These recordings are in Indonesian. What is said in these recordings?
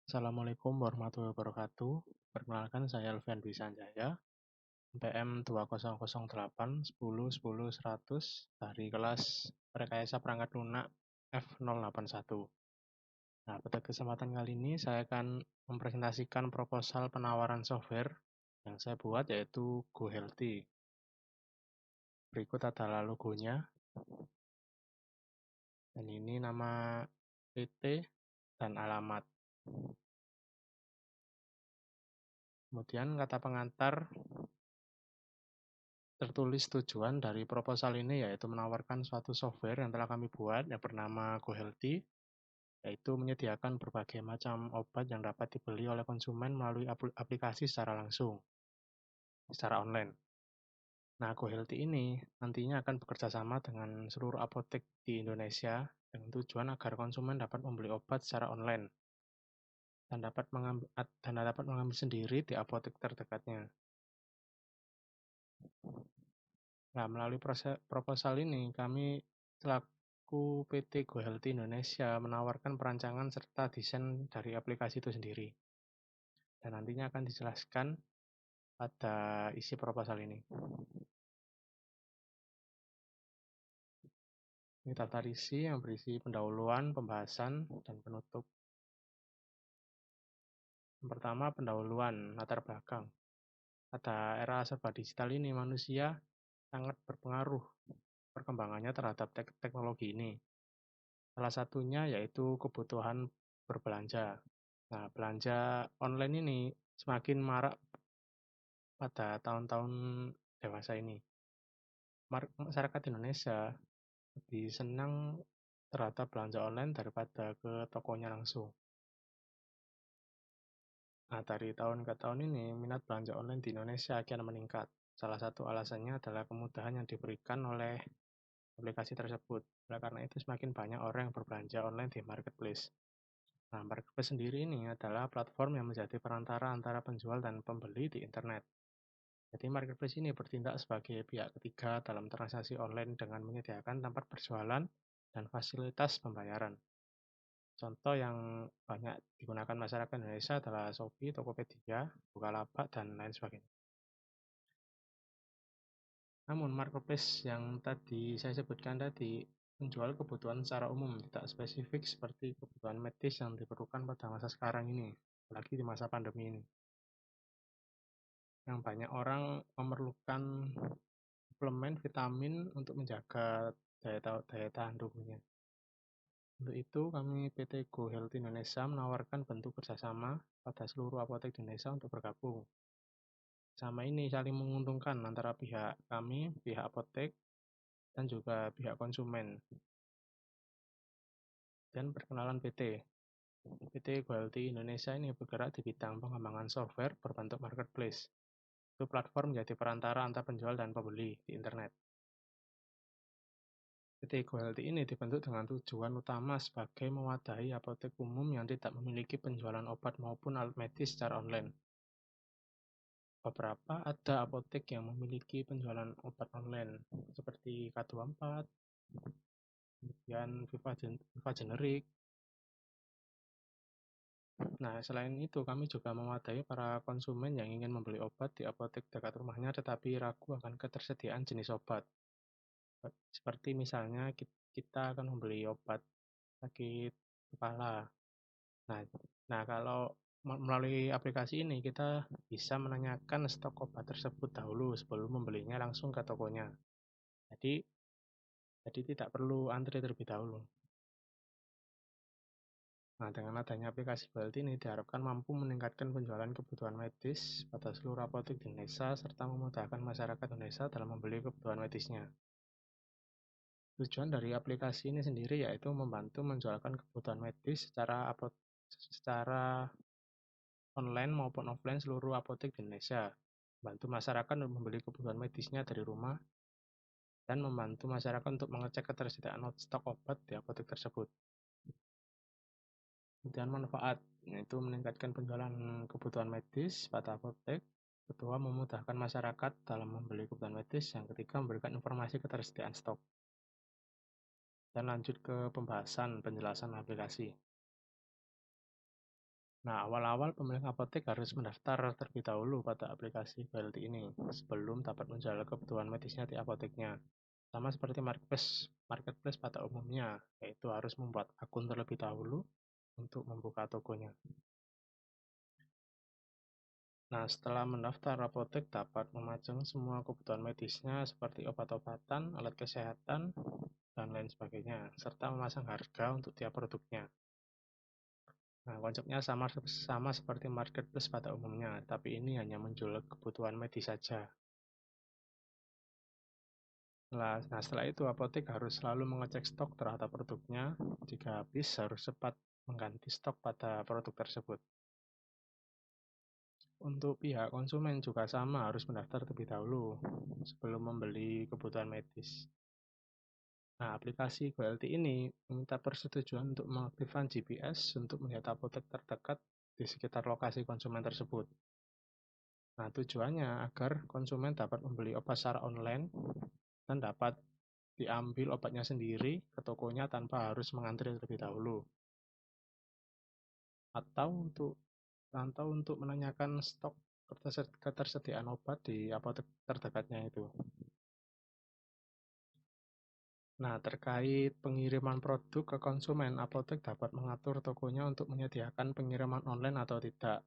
Assalamualaikum warahmatullahi wabarakatuh. Perkenalkan saya Alfian Dwi Sanjaya, PM 2008 10 10 100 dari kelas Rekayasa Perangkat Lunak F081. Nah, pada kesempatan kali ini saya akan mempresentasikan proposal penawaran software yang saya buat yaitu GoHealthy. Berikut adalah logonya, dan ini nama PT dan alamat. Kemudian kata pengantar tertulis tujuan dari proposal ini yaitu menawarkan suatu software yang telah kami buat yang bernama GoHealthy, yaitu menyediakan berbagai macam obat yang dapat dibeli oleh konsumen melalui aplikasi secara langsung, secara online. Nah, GoHealthy ini nantinya akan bekerja sama dengan seluruh apotek di Indonesia dengan tujuan agar konsumen dapat membeli obat secara online dan dapat mengambil sendiri di apotek terdekatnya. Nah, melalui proses proposal ini, kami selaku PT GoHealthy Indonesia menawarkan perancangan serta desain dari aplikasi itu sendiri. Dan nantinya akan dijelaskan pada isi proposal ini. Ini daftar isi yang berisi pendahuluan, pembahasan, dan penutup. Yang pertama, pendahuluan, latar belakang. Pada era serba digital ini, manusia sangat berpengaruh perkembangannya terhadap teknologi ini. Salah satunya yaitu kebutuhan berbelanja. Nah, belanja online ini semakin marak pada tahun-tahun dewasa ini. Masyarakat Indonesia lebih senang terhadap belanja online daripada ke tokonya langsung. Nah, dari tahun ke tahun ini, minat belanja online di Indonesia kian meningkat. Salah satu alasannya adalah kemudahan yang diberikan oleh aplikasi tersebut. Oleh karena itu, semakin banyak orang yang berbelanja online di marketplace. Nah, marketplace sendiri ini adalah platform yang menjadi perantara antara penjual dan pembeli di internet. Jadi, marketplace ini bertindak sebagai pihak ketiga dalam transaksi online dengan menyediakan tempat berjualan dan fasilitas pembayaran. Contoh yang banyak digunakan masyarakat Indonesia adalah Shopee, Tokopedia, Bukalapak, dan lain sebagainya. Namun, marketplace yang tadi saya sebutkan tadi menjual kebutuhan secara umum, tidak spesifik seperti kebutuhan medis yang diperlukan pada masa sekarang ini, apalagi di masa pandemi ini. Yang banyak orang memerlukan suplemen vitamin untuk menjaga daya tahan tubuhnya. Untuk itu, kami PT GoHealth Indonesia menawarkan bentuk kerjasama pada seluruh apotek di Indonesia untuk bergabung. Sama ini saling menguntungkan antara pihak kami, pihak apotek, dan juga pihak konsumen. Dan perkenalan PT. PT GoHealthy Indonesia ini bergerak di bidang pengembangan software berbentuk marketplace. Itu platform menjadi perantara antar penjual dan pembeli di internet. PT GoHealthy ini dibentuk dengan tujuan utama sebagai mewadahi apotek umum yang tidak memiliki penjualan obat maupun alat medis secara online. Beberapa ada apotek yang memiliki penjualan obat online seperti K24, kemudian Viva Generik. Nah, selain itu kami juga mewadahi para konsumen yang ingin membeli obat di apotek dekat rumahnya tetapi ragu akan ketersediaan jenis obat. Seperti misalnya kita akan membeli obat sakit kepala. Nah, kalau melalui aplikasi ini kita bisa menanyakan stok obat tersebut dahulu sebelum membelinya langsung ke tokonya. Jadi tidak perlu antri terlebih dahulu. Nah, dengan adanya aplikasi GoHealthy ini diharapkan mampu meningkatkan penjualan kebutuhan medis pada seluruh apotek di Indonesia serta memudahkan masyarakat Indonesia dalam membeli kebutuhan medisnya. Tujuan dari aplikasi ini sendiri yaitu membantu menjualkan kebutuhan medis secara online maupun offline seluruh apotek di Indonesia, membantu masyarakat untuk membeli kebutuhan medisnya dari rumah, dan membantu masyarakat untuk mengecek ketersediaan stok obat di apotek tersebut. Kemudian manfaat, yaitu meningkatkan penjualan kebutuhan medis pada apotek. Kedua, memudahkan masyarakat dalam membeli kebutuhan medis. Yang ketiga, memberikan informasi ketersediaan stok. Dan lanjut ke pembahasan penjelasan aplikasi. Nah, awal-awal pemilik apotek harus mendaftar terlebih dahulu pada aplikasi GoHealth ini sebelum dapat menjual kebutuhan medisnya di apoteknya. Sama seperti marketplace pada umumnya, yaitu harus membuat akun terlebih dahulu untuk membuka tokonya. Nah, setelah mendaftar, apotek dapat memajang semua kebutuhan medisnya seperti obat-obatan, alat kesehatan, dan lain sebagainya, serta memasang harga untuk tiap produknya. Nah, konsepnya sama seperti marketplace pada umumnya, tapi ini hanya menjual kebutuhan medis saja. Setelah itu apotek harus selalu mengecek stok terhadap produknya. Jika habis, harus cepat mengganti stok pada produk tersebut. Untuk pihak konsumen juga sama, harus mendaftar terlebih dahulu sebelum membeli kebutuhan medis. Nah, aplikasi GoHealth ini meminta persetujuan untuk mengaktifkan GPS untuk melihat apotek terdekat di sekitar lokasi konsumen tersebut. Nah, tujuannya agar konsumen dapat membeli obat secara online dan dapat diambil obatnya sendiri ke tokonya tanpa harus mengantri terlebih dahulu. Atau untuk menanyakan stok ketersediaan obat di apotek terdekatnya itu. Nah, terkait pengiriman produk ke konsumen, apotek dapat mengatur tokonya untuk menyediakan pengiriman online atau tidak.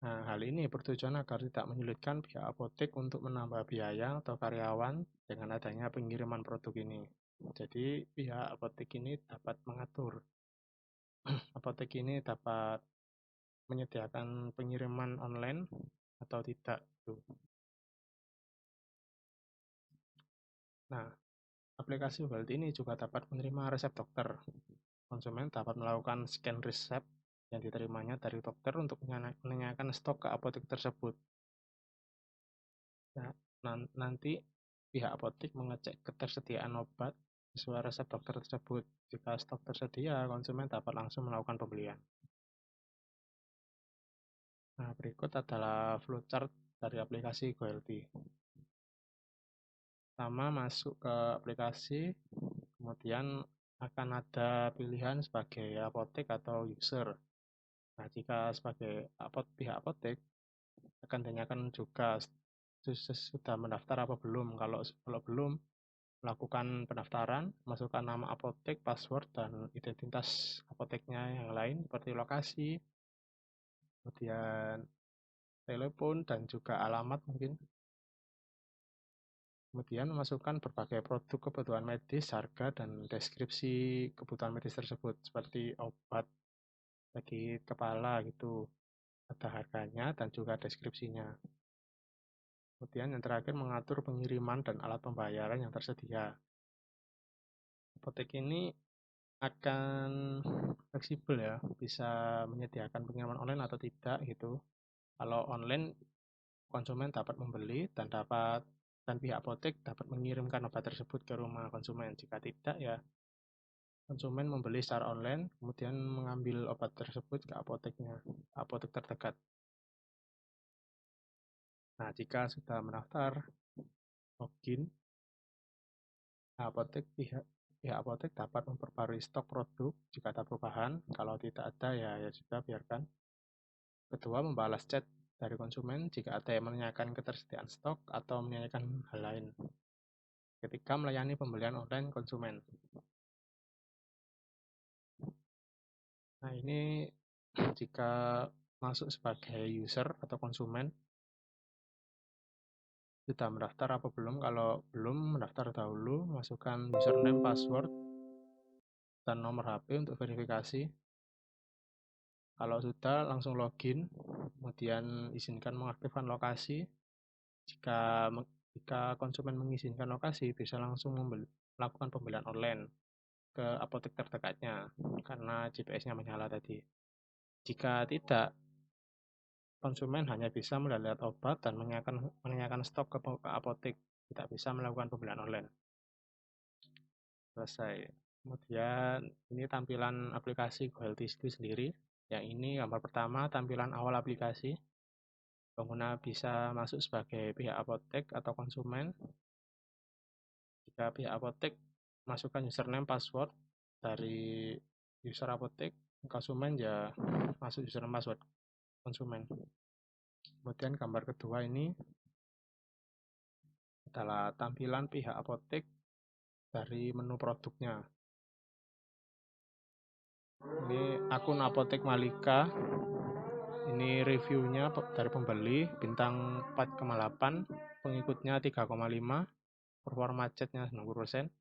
Nah, hal ini bertujuan agar tidak menyulitkan pihak apotek untuk menambah biaya atau karyawan dengan adanya pengiriman produk ini. Jadi, pihak apotek ini dapat mengatur. Apotek ini dapat menyediakan pengiriman online atau tidak. Nah, aplikasi GoHealth ini juga dapat menerima resep dokter. Konsumen dapat melakukan scan resep yang diterimanya dari dokter untuk menanyakan stok ke apotek tersebut. Nah, nanti pihak apotek mengecek ketersediaan obat sesuai resep dokter tersebut. Jika stok tersedia, konsumen dapat langsung melakukan pembelian. Nah, berikut adalah flowchart dari aplikasi GoHealth. Pertama, masuk ke aplikasi, kemudian akan ada pilihan sebagai apotek atau user. Nah, jika sebagai pihak apotek, akan ditanyakan juga sudah mendaftar apa belum. Kalau belum, melakukan pendaftaran, masukkan nama apotek, password, dan identitas apoteknya yang lain seperti lokasi, kemudian telepon, dan juga alamat mungkin. Kemudian memasukkan berbagai produk kebutuhan medis, harga, dan deskripsi kebutuhan medis tersebut seperti obat sakit kepala gitu. Ada harganya dan juga deskripsinya. Kemudian yang terakhir mengatur pengiriman dan alat pembayaran yang tersedia. Apotek ini akan fleksibel ya, bisa menyediakan pengiriman online atau tidak gitu. Kalau online, konsumen dapat membeli dan pihak apotek dapat mengirimkan obat tersebut ke rumah konsumen. Jika tidak ya, konsumen membeli secara online, kemudian mengambil obat tersebut ke apotek terdekat. Nah, jika sudah mendaftar, login, pihak apotek dapat memperbarui stok produk jika ada perubahan. Kalau tidak ada ya sudah biarkan. Kedua, membalas chat dari konsumen jika ada yang menanyakan ketersediaan stok atau menanyakan hal lain. Ketiga, melayani pembelian online konsumen. Nah, ini jika masuk sebagai user atau konsumen, sudah mendaftar apa belum? Kalau belum, mendaftar dahulu, masukkan username, password, dan nomor HP untuk verifikasi. Kalau sudah, langsung login, kemudian izinkan mengaktifkan lokasi. Jika konsumen mengizinkan lokasi, bisa langsung melakukan pembelian online ke apotek terdekatnya, karena GPS-nya menyala tadi. Jika tidak, konsumen hanya bisa melihat obat dan menanyakan stok ke apotek, tidak bisa melakukan pembelian online. Selesai. Kemudian ini tampilan aplikasi GoHealth itu sendiri. Yang ini gambar pertama, tampilan awal aplikasi. Pengguna bisa masuk sebagai pihak apotek atau konsumen. Jika pihak apotek, masukkan username, password dari user apotek. konsumen ya masuk username password konsumen. Kemudian gambar kedua ini adalah tampilan pihak apotek dari menu produknya. Ini akun Apotek Malika. Ini reviewnya dari pembeli bintang 4,8, pengikutnya 3,5, performa chatnya 90%.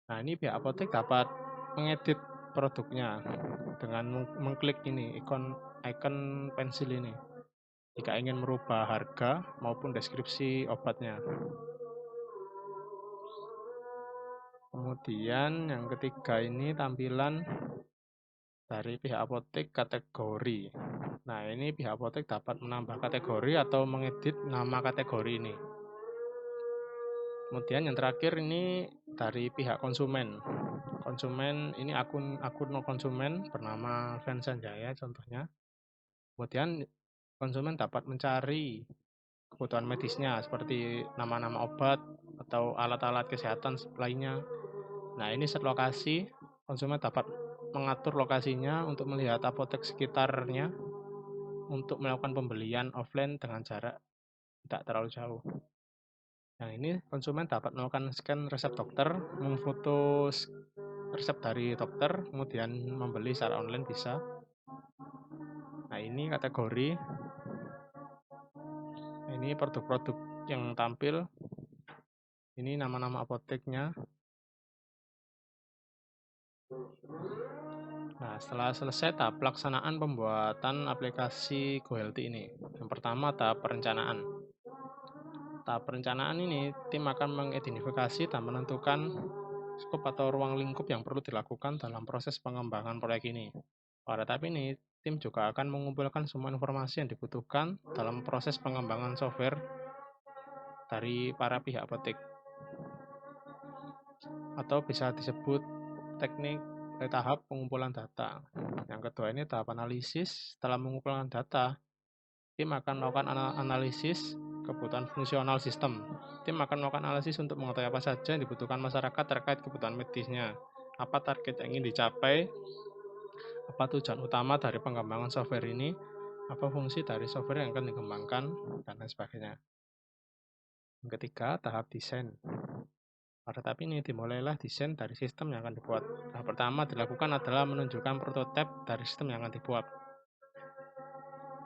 Nah, ini pihak apotek dapat mengedit produknya dengan mengklik ini icon pensil ini jika ingin merubah harga maupun deskripsi obatnya. Kemudian yang ketiga ini tampilan dari pihak apotek kategori. Nah, ini pihak apotek dapat menambah kategori atau mengedit nama kategori ini. Kemudian yang terakhir ini dari pihak konsumen. Konsumen ini akun konsumen bernama Vincent Jaya contohnya. Kemudian konsumen dapat mencari kebutuhan medisnya seperti nama-nama obat atau alat-alat kesehatan lainnya. Nah, ini set lokasi, konsumen dapat mengatur lokasinya untuk melihat apotek sekitarnya untuk melakukan pembelian offline dengan jarak tidak terlalu jauh. Yang ini konsumen dapat melakukan scan resep dokter, memfoto resep dari dokter, kemudian membeli secara online bisa. Nah, ini kategori. Ini produk-produk yang tampil. Ini nama-nama apoteknya. Nah, setelah selesai tahap pelaksanaan pembuatan aplikasi GoHealthy ini. Yang pertama, tahap perencanaan. Tahap perencanaan ini, tim akan mengidentifikasi dan menentukan skop atau ruang lingkup yang perlu dilakukan dalam proses pengembangan proyek ini. Pada tahap ini, tim juga akan mengumpulkan semua informasi yang dibutuhkan dalam proses pengembangan software dari para pihak apotek. Atau bisa disebut teknik tahap pengumpulan data. Yang kedua ini tahap analisis. Setelah mengumpulkan data, tim akan melakukan analisis kebutuhan fungsional sistem. Tim akan melakukan analisis untuk mengetahui apa saja yang dibutuhkan masyarakat terkait kebutuhan medisnya, apa target yang ingin dicapai, apa tujuan utama dari pengembangan software ini, apa fungsi dari software yang akan dikembangkan, dan lain sebagainya. Yang ketiga, tahap desain. Pada tahap ini dimulailah desain dari sistem yang akan dibuat. Tahap pertama dilakukan adalah menunjukkan prototipe dari sistem yang akan dibuat.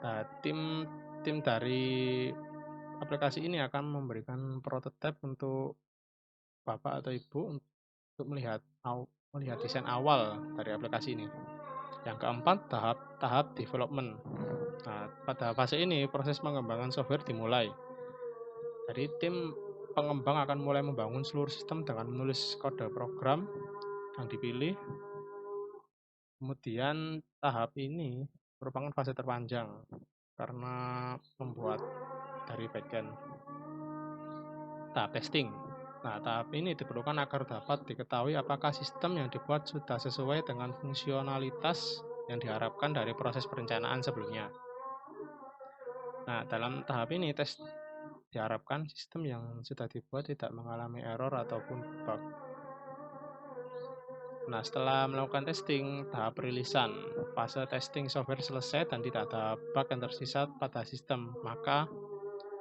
Nah, tim dari aplikasi ini akan memberikan prototipe untuk Bapak atau Ibu untuk melihat desain awal dari aplikasi ini. Yang keempat, tahap development. Nah, pada fase ini proses pengembangan software dimulai. Jadi tim pengembang akan mulai membangun seluruh sistem dengan menulis kode program yang dipilih. Kemudian tahap ini merupakan fase terpanjang karena membuat dari backend. Tahap testing. Nah, tahap ini diperlukan agar dapat diketahui apakah sistem yang dibuat sudah sesuai dengan fungsionalitas yang diharapkan dari proses perencanaan sebelumnya. Nah, dalam tahap ini diharapkan sistem yang sudah dibuat tidak mengalami error ataupun bug. Nah, setelah melakukan testing, tahap rilisan. Fase testing software selesai dan tidak ada bug yang tersisa pada sistem, maka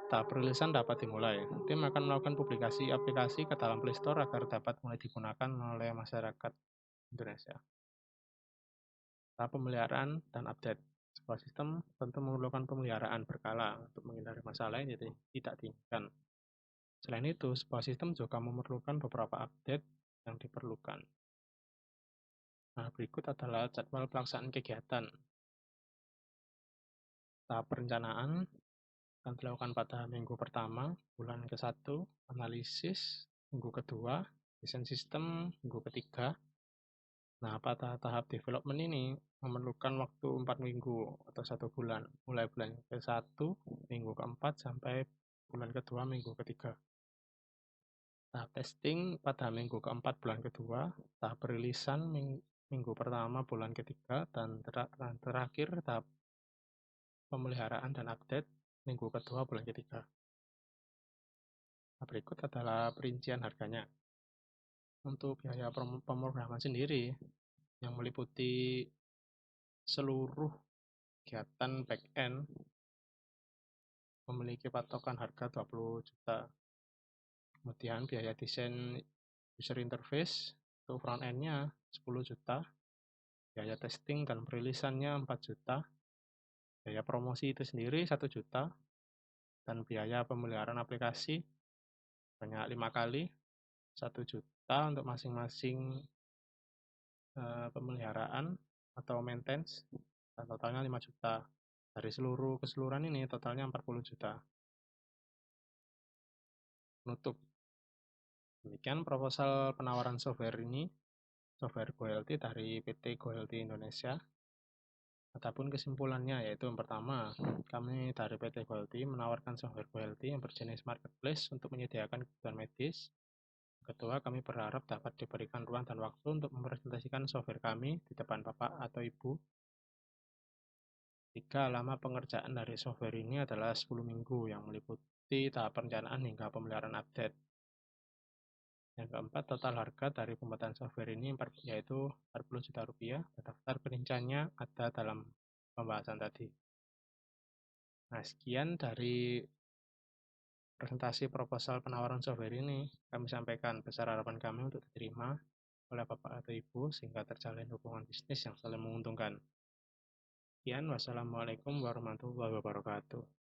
tahap rilisan dapat dimulai. Tim akan melakukan publikasi aplikasi ke dalam Play Store agar dapat mulai digunakan oleh masyarakat Indonesia. Tahap pemeliharaan dan update. Sebuah sistem tentu memerlukan pemeliharaan berkala untuk menghindari masalah yang tidak diinginkan. Selain itu, sebuah sistem juga memerlukan beberapa update yang diperlukan. Nah, berikut adalah jadwal pelaksanaan kegiatan. Tahap perencanaan akan dilakukan pada minggu pertama, bulan ke-1, analisis, minggu kedua, desain sistem, minggu ketiga. Nah, pada tahap development ini memerlukan waktu 4 minggu atau 1 bulan, mulai bulan ke-1, minggu ke-4, sampai bulan kedua, minggu ketiga. Tahap testing pada minggu ke-4, bulan kedua, tahap perilisan minggu pertama, bulan ketiga, dan terakhir tahap pemeliharaan dan update minggu kedua, bulan ketiga. Nah, berikut adalah perincian harganya. Untuk biaya pemrograman sendiri, yang meliputi seluruh kegiatan back-end memiliki patokan harga 20 juta. Kemudian biaya desain user interface itu front end-nya 10 juta, biaya testing dan perilisannya 4 juta, biaya promosi itu sendiri 1 juta, dan biaya pemeliharaan aplikasi banyak 5 kali 1 juta untuk masing-masing pemeliharaan atau maintenance, dan totalnya 5 juta. Dari seluruh keseluruhan ini totalnya 40 juta. Nutup. Demikian proposal penawaran software ini, software GoHealthy dari PT GoHealthy Indonesia. Adapun kesimpulannya yaitu yang pertama, kami dari PT GoHealthy menawarkan software GoHealthy yang berjenis marketplace untuk menyediakan kebutuhan medis. Kedua, kami berharap dapat diberikan ruang dan waktu untuk mempresentasikan software kami di depan Bapak atau Ibu. Tiga, lama pengerjaan dari software ini adalah 10 minggu yang meliputi tahap perencanaan hingga pemeliharaan update. Yang keempat, total harga dari pembuatan software ini yaitu 40 juta rupiah. Daftar perinciannya ada dalam pembahasan tadi. Nah, sekian dari presentasi proposal penawaran software ini. Kami sampaikan besar harapan kami untuk diterima oleh Bapak atau Ibu sehingga terjalin hubungan bisnis yang saling menguntungkan. Sekian, wassalamualaikum warahmatullahi wabarakatuh.